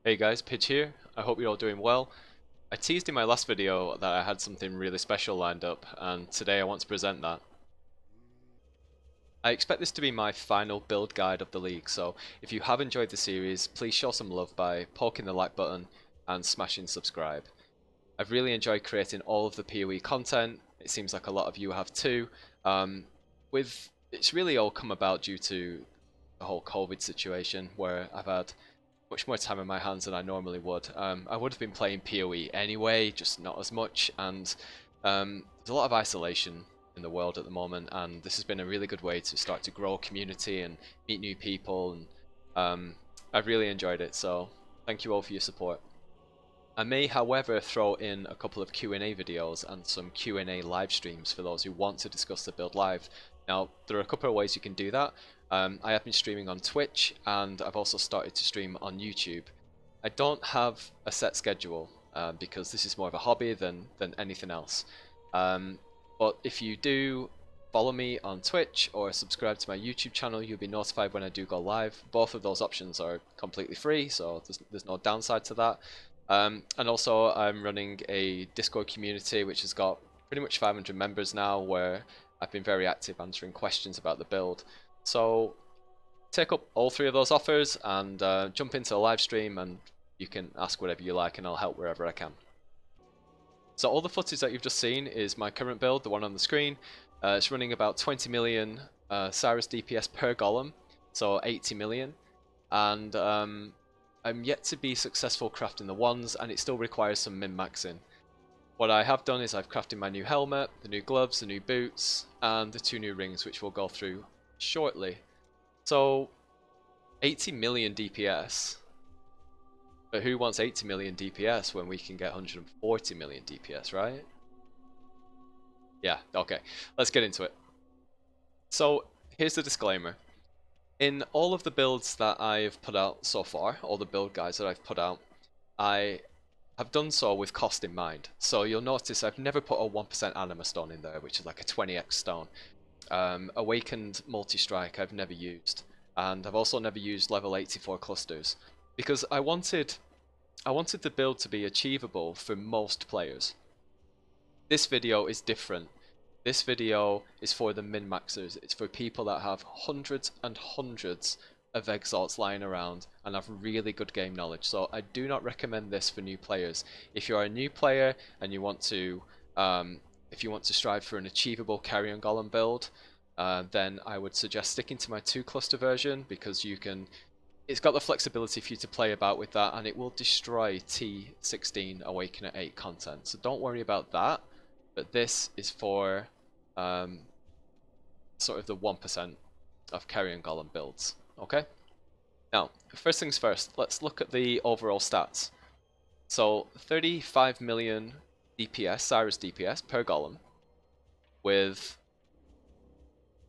Hey guys, Pitch here. I hope you're all doing well. I teased in my last video that I had something really special lined up, and today I want to present that. I expect this to be my final build guide of the league, so if you have enjoyed the series, please show some love by poking the like button and smashing subscribe. I've really enjoyed creating all of the POE content. It seems like a lot of you have too. It's really all come about due to the whole COVID situation where I've had much more time in my hands than I normally would. I would have been playing PoE anyway, just not as much, and there's a lot of isolation in the world at the moment, and this has been a really good way to start to grow a community and meet new people, and I've really enjoyed it, so thank you all for your support. I may, however, throw in a couple of Q&A videos and some Q&A live streams for those who want to discuss the build live. Now, there are a couple of ways you can do that. I have been streaming on Twitch, and I've also started to stream on YouTube. I don't have a set schedule because this is more of a hobby than anything else. But if you do follow me on Twitch or subscribe to my YouTube channel, you'll be notified when I do go live. Both of those options are completely free, so there's no downside to that. And also, I'm running a Discord community which has got pretty much 500 members now, where I've been very active answering questions about the build. So take up all three of those offers and jump into a live stream, and you can ask whatever you like, and I'll help wherever I can. So all the footage that you've just seen is my current build, the one on the screen. It's running about 20 million Cyrus DPS per golem, so 80 million, and I'm yet to be successful crafting the wands, and it still requires some min-maxing. What I have done is I've crafted my new helmet, the new gloves, the new boots, and the 2 new rings, which we'll go through shortly. So 80 million DPS, but who wants 80 million DPS when we can get 140 million DPS, right? Yeah, okay, let's get into it. So here's the disclaimer. In all of the builds that I've put out so far, all the build guides that I've put out, I have done so with cost in mind. So you'll notice I've never put a 1% anima stone in there, which is like a 20x stone. Awakened multi-strike I've never used, and I've also never used level 84 clusters because I wanted the build to be achievable for most players. This video is different. This video is for the min-maxers. It's for people that have hundreds and hundreds of exalts lying around and have really good game knowledge. So I do not recommend this for new players. If you are a new player and you want to strive for an achievable Carrion Golem build, then I would suggest sticking to my 2 cluster version, because it's got the flexibility for you to play about with that, and it will destroy T16 Awaken at 8 content. So don't worry about that. But this is for sort of the 1% of Carrion Golem builds. Okay? Now, first things first, let's look at the overall stats. So 35 million DPS, Cyrus DPS per golem, with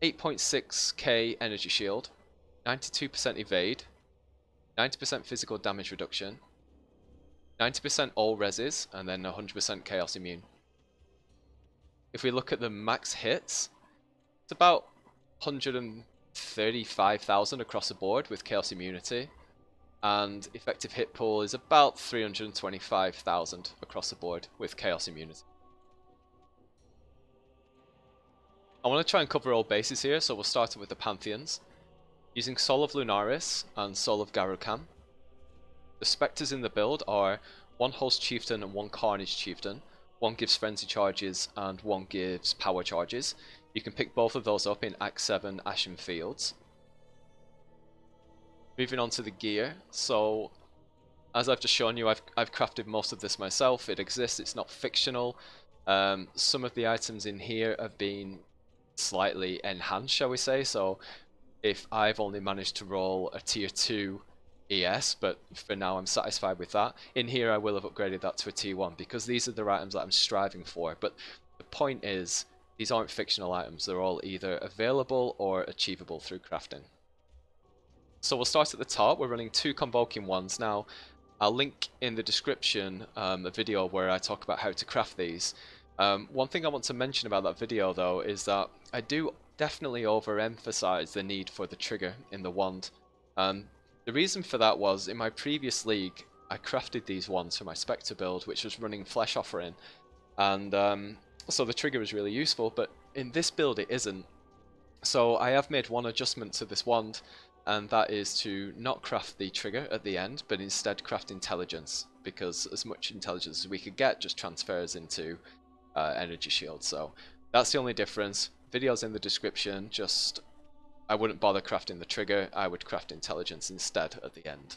8.6k energy shield, 92% evade, 90% physical damage reduction, 90% all reses, and then 100% chaos immune. If we look at the max hits, it's about 135,000 across the board with chaos immunity, and effective hit pool is about 325,000 across the board with chaos immunity. I want to try and cover all bases here, so we'll start with the Pantheons. Using Soul of Lunaris and Soul of Garukhan. The Spectres in the build are 1 Host Chieftain and 1 Carnage Chieftain. One gives Frenzy charges and one gives Power charges. You can pick both of those up in Act 7 Ashen Fields. Moving on to the gear. So, as I've just shown you, I've crafted most of this myself. It exists, it's not fictional. Some of the items in here have been slightly enhanced, shall we say. So, if I've only managed to roll a tier 2 ES, but for now I'm satisfied with that. In here I will have upgraded that to a tier 1 because these are the items that I'm striving for. But the point is, these aren't fictional items. They're all either available or achievable through crafting. So we'll start at the top. We're running 2 Convoking ones. Now, I'll link in the description a video where I talk about how to craft these. One thing I want to mention about that video though is that I do definitely overemphasize the need for the trigger in the wand. The reason for that was, in my previous league, I crafted these ones for my Spectre build, which was running Flesh Offering, and so the trigger is really useful, but in this build it isn't. So I have made one adjustment to this wand, and that is to not craft the trigger at the end, but instead craft intelligence, because as much intelligence as we could get just transfers into energy shield. So that's the only difference. Video's in the description. Just I wouldn't bother crafting the trigger, I would craft intelligence instead at the end.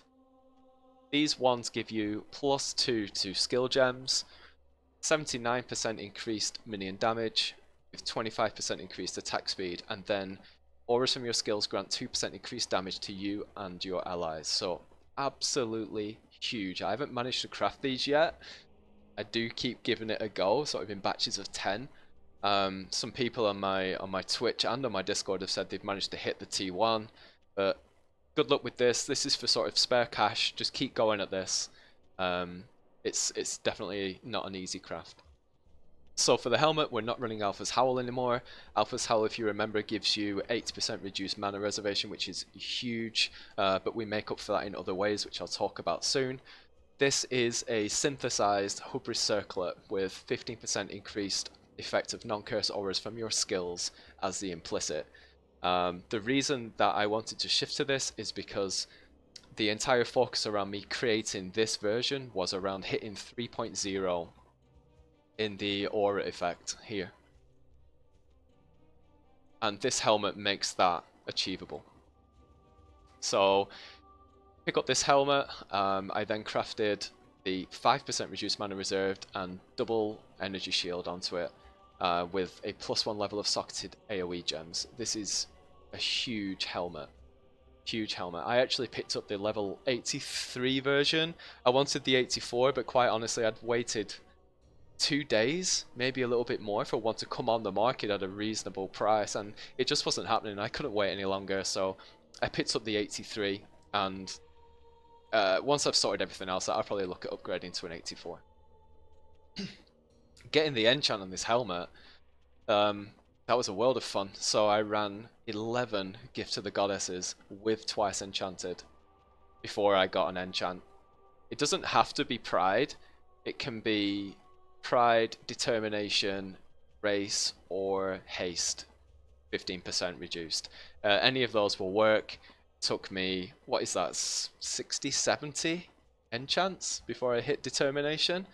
These wands give you +2 to skill gems, 79% increased minion damage, with 25% increased attack speed, and then auras from your skills grant 2% increased damage to you and your allies. So absolutely huge. I haven't managed to craft these yet. I do keep giving it a go, sort of in batches of 10. Some people on my Twitch and on my Discord have said they've managed to hit the T1, but good luck with this. This is for sort of spare cash. Just keep going at this. It's definitely not an easy craft. So for the helmet, we're not running Alpha's Howl anymore. Alpha's Howl, if you remember, gives you 80% reduced mana reservation, which is huge, but we make up for that in other ways, which I'll talk about soon. This is a synthesized Hubris Circlet with 15% increased effect of non-curse auras from your skills as the implicit. The reason that I wanted to shift to this is because the entire focus around me creating this version was around hitting 3.0 in the aura effect here. And this helmet makes that achievable. So pick up this helmet. I then crafted the 5% reduced mana reserved and double energy shield onto it with a +1 level of socketed AoE gems. This is a huge helmet. Huge helmet. I actually picked up the level 83 version. I wanted the 84, but quite honestly, I'd waited 2 days, maybe a little bit more, for one to come on the market at a reasonable price, and it just wasn't happening. I couldn't wait any longer, so I picked up the 83, and once I've sorted everything else, I'll probably look at upgrading to an 84. Getting the enchant on this helmet, that was a world of fun. So I ran 11 Gift to the Goddesses with twice enchanted before I got an enchant. It doesn't have to be Pride. It can be Pride, Determination, Race, or Haste. 15% reduced. Any of those will work. Took me, what is that, 60, 70 enchants before I hit Determination.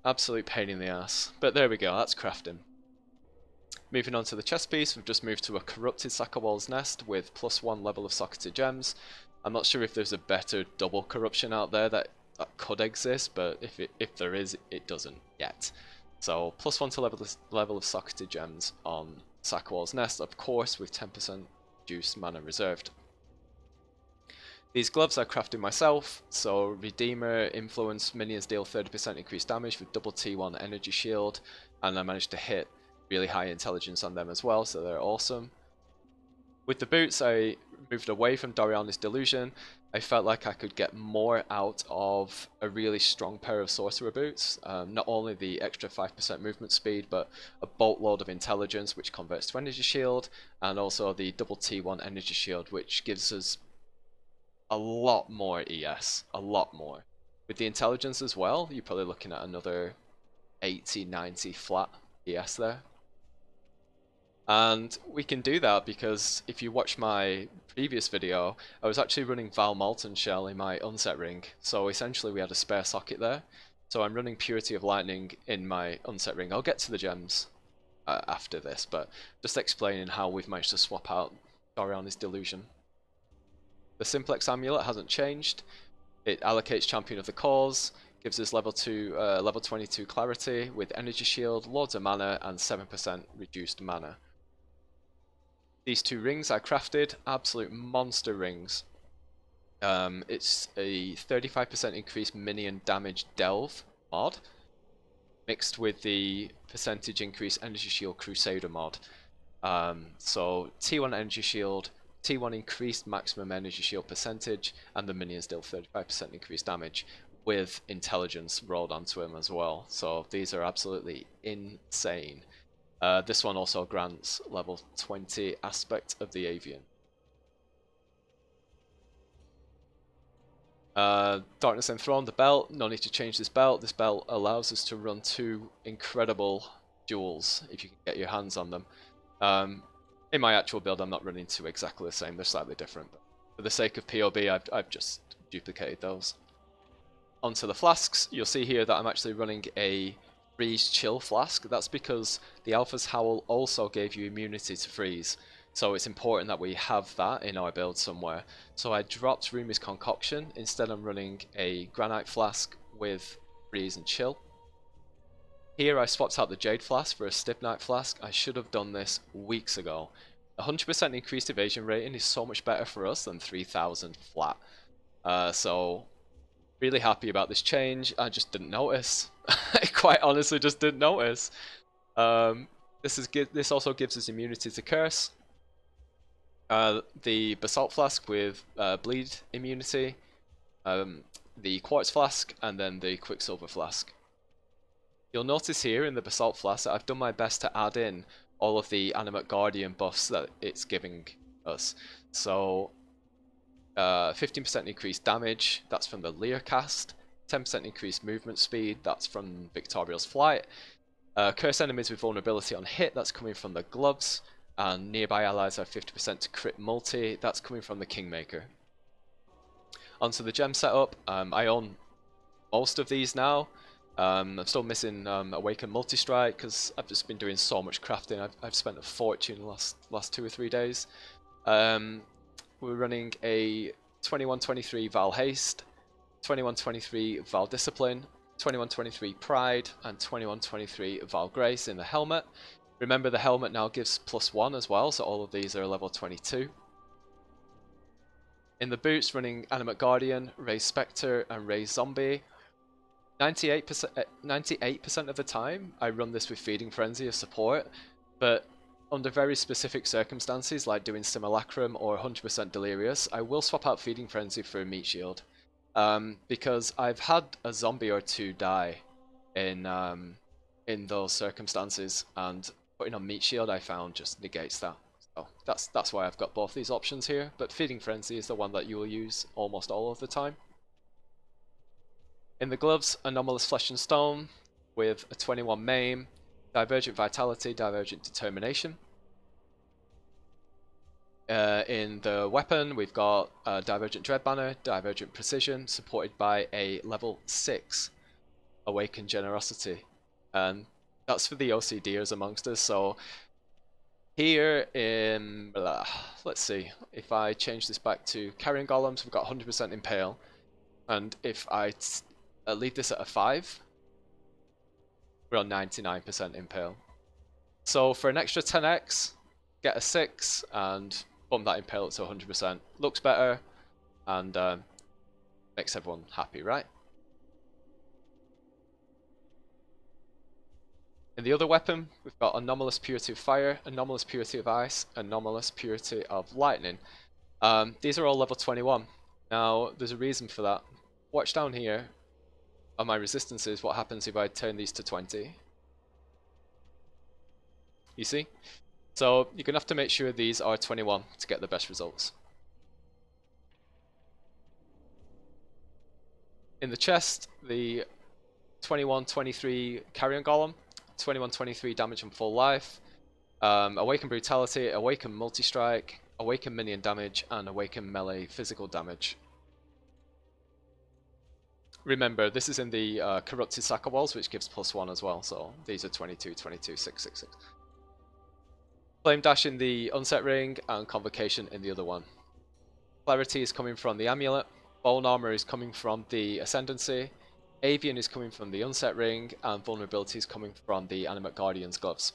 Absolute pain in the ass. But there we go, that's crafting. Moving on to the chest piece, we've just moved to a corrupted Sackerwall's Nest with +1 level of socketed gems. I'm not sure if there's a better double corruption out there that could exist, but if there is, it doesn't yet. So +1 to level of socketed gems on Sackerwall's Nest, of course, with 10% reduced mana reserved. These gloves I crafted myself, so Redeemer Influence minions deal 30% increased damage with double T1 energy shield, and I managed to hit really high intelligence on them as well, so they're awesome. With the boots, I moved away from Doriana's Delusion. I felt like I could get more out of a really strong pair of Sorcerer boots. Not only the extra 5% movement speed, but a boatload of intelligence, which converts to energy shield, and also the double T1 energy shield, which gives us a lot more ES, a lot more. With the intelligence as well, you're probably looking at another 80, 90 flat ES there. And we can do that because if you watch my previous video, I was actually running Val Molten Shell in my unset ring. So essentially we had a spare socket there. So I'm running Purity of Lightning in my unset ring. I'll get to the gems after this, but just explaining how we've managed to swap out Doriana's Delusion. The Simplex Amulet hasn't changed. It allocates Champion of the Cause, gives us level 22 Clarity with Energy Shield, loads of mana, and 7% reduced mana. These two rings I crafted, absolute monster rings. It's a 35% increased minion damage delve mod, mixed with the percentage increase energy shield crusader mod. So T1 energy shield, T1 increased maximum energy shield percentage, and the minions deal 35% increased damage with intelligence rolled onto them as well. So these are absolutely insane. This one also grants level 20 aspect of the Avian. Darkness Enthroned, the belt, no need to change this belt. This belt allows us to run 2 incredible duels if you can get your hands on them. In my actual build, I'm not running 2 exactly the same, they're slightly different. But for the sake of POB, I've just duplicated those. Onto the flasks, you'll see here that I'm actually running a freeze chill flask. That's because the Alpha's Howl also gave you immunity to freeze. So it's important that we have that in our build somewhere. So I dropped Rumi's Concoction. Instead I'm running a Granite Flask with freeze and chill. Here I swapped out the Jade Flask for a Stibnite Flask. I should have done this weeks ago. 100% increased evasion rating is so much better for us than 3000 flat. So really happy about this change. I just didn't notice. I quite honestly just didn't notice. This also gives us immunity to curse. The Basalt Flask with bleed immunity, the Quartz Flask, and then the Quicksilver Flask. You'll notice here in the Basalt Flask that I've done my best to add in all of the Animate Guardian buffs that it's giving us. So 15% increased damage, that's from the Leer cast. 10% increased movement speed, that's from Victoria's Flight. Curse enemies with vulnerability on hit, that's coming from the gloves. And nearby allies have 50% to crit multi, that's coming from the Kingmaker. Onto the gem setup, I own most of these now. I'm still missing Awaken Multi-Strike because I've just been doing so much crafting. I've spent a fortune the last 2 or 3 days. We're running a 21-23 Val Haste, 21-23 Val Discipline, 21-23 Pride, and 21-23 Val Grace in the helmet. Remember, the helmet now gives +1 as well, so all of these are level 22. In the boots, running Animate Guardian, Raise Spectre, and Raise Zombie. 98% of the time, I run this with Feeding Frenzy as support, but under very specific circumstances, like doing Simulacrum or 100% Delirious, I will swap out Feeding Frenzy for a Meat Shield. Because I've had a zombie or 2 die in those circumstances, and putting on Meat Shield I found just negates that. So that's why I've got both these options here, but Feeding Frenzy is the one that you will use almost all of the time. In the gloves, Anomalous Flesh and Stone with a 21 maim, Divergent Vitality, Divergent Determination. In the weapon, we've got Divergent Dread Banner, Divergent Precision, supported by a level 6 Awakened Generosity. And that's for the OCDers amongst us. So here in, let's see, if I change this back to Carrion Golems, we've got 100% Impale. And if I leave this at a 5, we're on 99% Impale. So for an extra 10x, get a 6 and bump that Impale up to 100%. Looks better and makes everyone happy, right? In the other weapon, we've got Anomalous Purity of Fire, Anomalous Purity of Ice, Anomalous Purity of Lightning. These are all level 21. Now, there's a reason for that. Watch down here on my resistances, what happens if I turn these to 20. You see? So you're going to have to make sure these are 21 to get the best results. In the chest, the 21-23 Carrion Golem, 21-23 damage and full life, Awaken Brutality, Awaken Multi-Strike, Awaken Minion damage, and Awaken Melee physical damage. Remember, this is in the Corrupted Sacco Walls, which gives +1 as well, so these are 22, 22, 6, 6, 6. Flame Dash in the Unset Ring, and Convocation in the other one. Clarity is coming from the Amulet, Bone Armor is coming from the Ascendancy, Avian is coming from the Unset Ring, and Vulnerability is coming from the Animate Guardian's Gloves.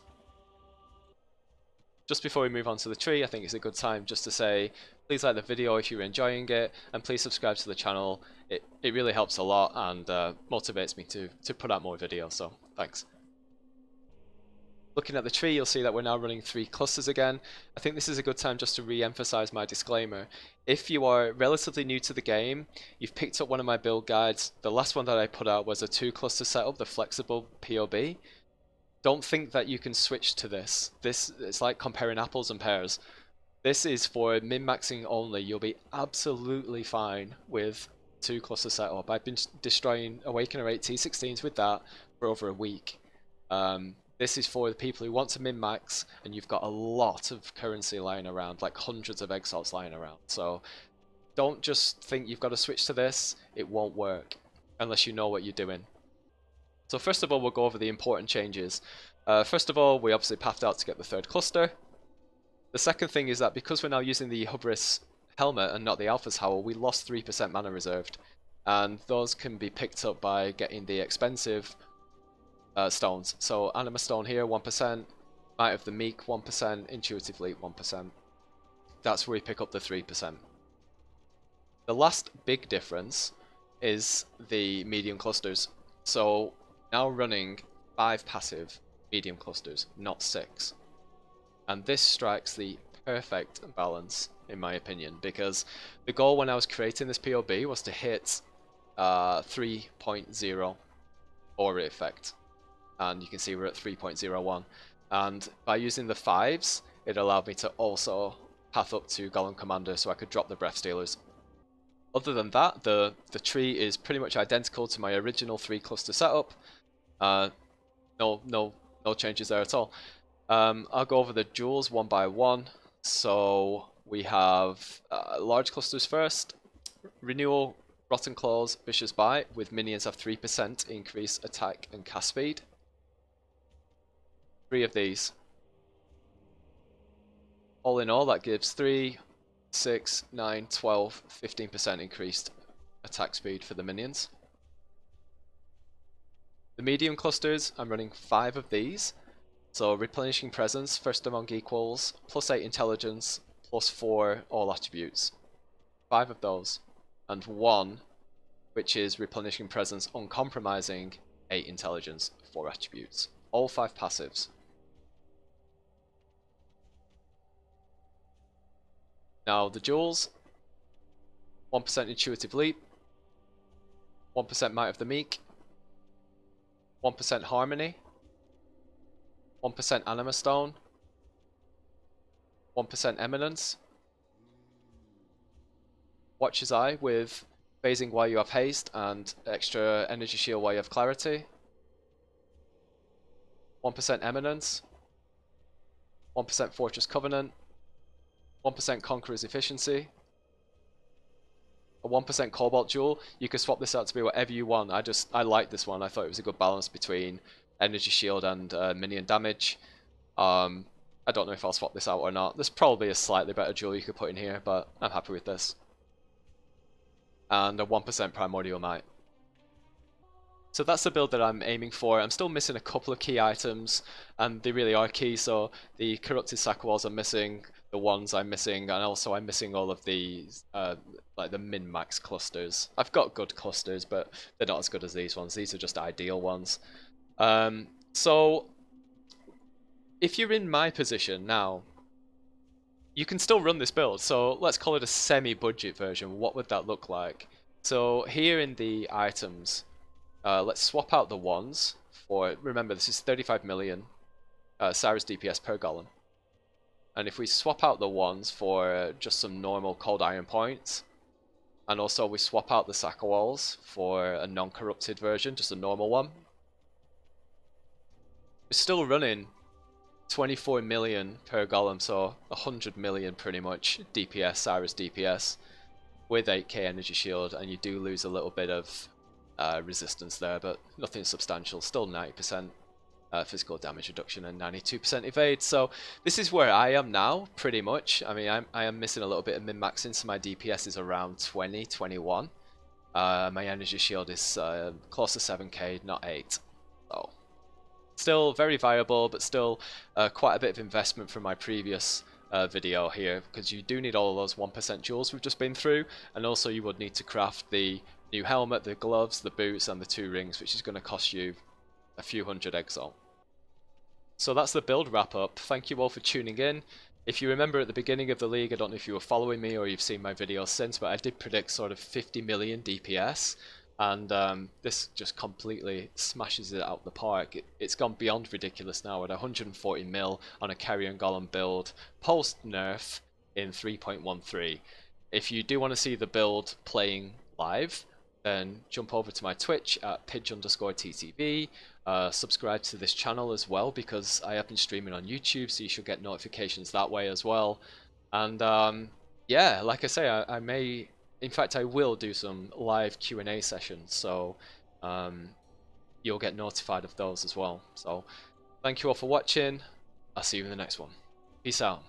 Just before we move on to the tree, I think it's a good time just to say, please like the video if you're enjoying it, and please subscribe to the channel. It really helps a lot and motivates me to put out more videos, so thanks. Looking at the tree, you'll see that we're now running 3 clusters again. I think this is a good time just to re-emphasize my disclaimer. If you are relatively new to the game, you've picked up one of my build guides. The last one that I put out was a 2-cluster setup, the flexible POB. Don't think that you can switch to this. It's like comparing apples and pears. This is for min-maxing only. You'll be absolutely fine with 2 cluster setup. I've been destroying Awakener 8 T16s with that for over a week. This is for the people who want to min-max, and you've got a lot of currency lying around, like hundreds of exiles lying around. So don't just think you've got to switch to this. It won't work unless you know what you're doing. So first of all, we'll go over the important changes. First of all, we obviously pathed out to get the 3rd cluster. The second thing is that because we're now using the Hubris helmet and not the Alpha's Howl, we lost 3% mana reserved. And those can be picked up by getting the expensive stones. So Anima Stone here, 1%. Might of the Meek, 1%. Intuitive Leap, 1%. That's where we pick up the 3%. The last big difference is the medium clusters. So now running 5 passive medium clusters, not 6. And this strikes the perfect balance, in my opinion, because the goal when I was creating this POB was to hit 3.0 aura effect. And you can see we're at 3.01. And by using the 5s, it allowed me to also path up to Golem Commander so I could drop the Breath Stealers. Other than that, the tree is pretty much identical to my original 3 cluster setup. No changes there at all. I'll go over the jewels one by one. So we have large clusters first. Renewal, Rotten Claws, Vicious Bite, with minions have 3% increase attack and cast speed. 3 of these. All in all, that gives 3, 6, 9, 12, 15% increased attack speed for the minions. The medium clusters, I'm running 5 of these. So Replenishing Presence, first among equals, +8 intelligence, +4 all attributes. 5 of those. And 1, which is Replenishing Presence uncompromising, 8 intelligence, 4 attributes. All 5 passives. Now the jewels, 1% Intuitive Leap, 1% Might of the Meek, 1% Harmony, 1% Anima Stone, 1% Eminence, Watcher's Eye with phasing while you have haste and extra energy shield while you have clarity, 1% Eminence, 1% Fortress Covenant, 1% Conqueror's Efficiency, a 1% Cobalt Jewel. You can swap this out to be whatever you want. I like this one. I thought it was a good balance between energy shield and minion damage. I don't know if I'll swap this out or not. There's probably a slightly better jewel you could put in here, but I'm happy with this. And a 1% Primordial Might. So that's the build that I'm aiming for. I'm still missing a couple of key items, and they really are key. So the Corrupted Sackwalls are missing, the ones I'm missing, and also I'm missing all of these, like the min-max clusters. I've got good clusters, but they're not as good as these ones. These are just ideal ones. So if you're in my position now, you can still run this build. So let's call it a semi-budget version. What would that look like? So here in the items, let's swap out the ones for, remember this is 35 million Cyrus DPS per golem. And if we swap out the ones for just some normal cold iron points, and also we swap out the Sackwalls for a non-corrupted version, just a normal one, we're still running 24 million per golem, so 100 million pretty much DPS, Cyrus DPS, with 8k energy shield, and you do lose a little bit of resistance there, but nothing substantial. Still 90% physical damage reduction and 92% evade. So this is where I am now, pretty much. I mean, I am missing a little bit of min-maxing, so my DPS is around 20, 21. My energy shield is close to 7k, not 8. So still very viable, but still quite a bit of investment from my previous video here, because you do need all of those 1% jewels we've just been through, and also you would need to craft the new helmet, the gloves, the boots, and the 2 rings, which is going to cost you a few hundred exalt. So that's the build wrap up. Thank you all for tuning in. If you remember at the beginning of the league, I don't know if you were following me or you've seen my videos since, but I did predict sort of 50 million DPS, and this just completely smashes it out the park. It's gone beyond ridiculous now at 140 mil on a Carrion Golem build, post nerf in 3.13. If you do want to see the build playing live, then jump over to my Twitch at pidge_ttv. Subscribe to this channel as well, because I have been streaming on YouTube, so you should get notifications that way as well. And yeah, like I say, I may, in fact, I will do some live Q&A sessions, so you'll get notified of those as well. So thank you all for watching. I'll see you in the next one. Peace out.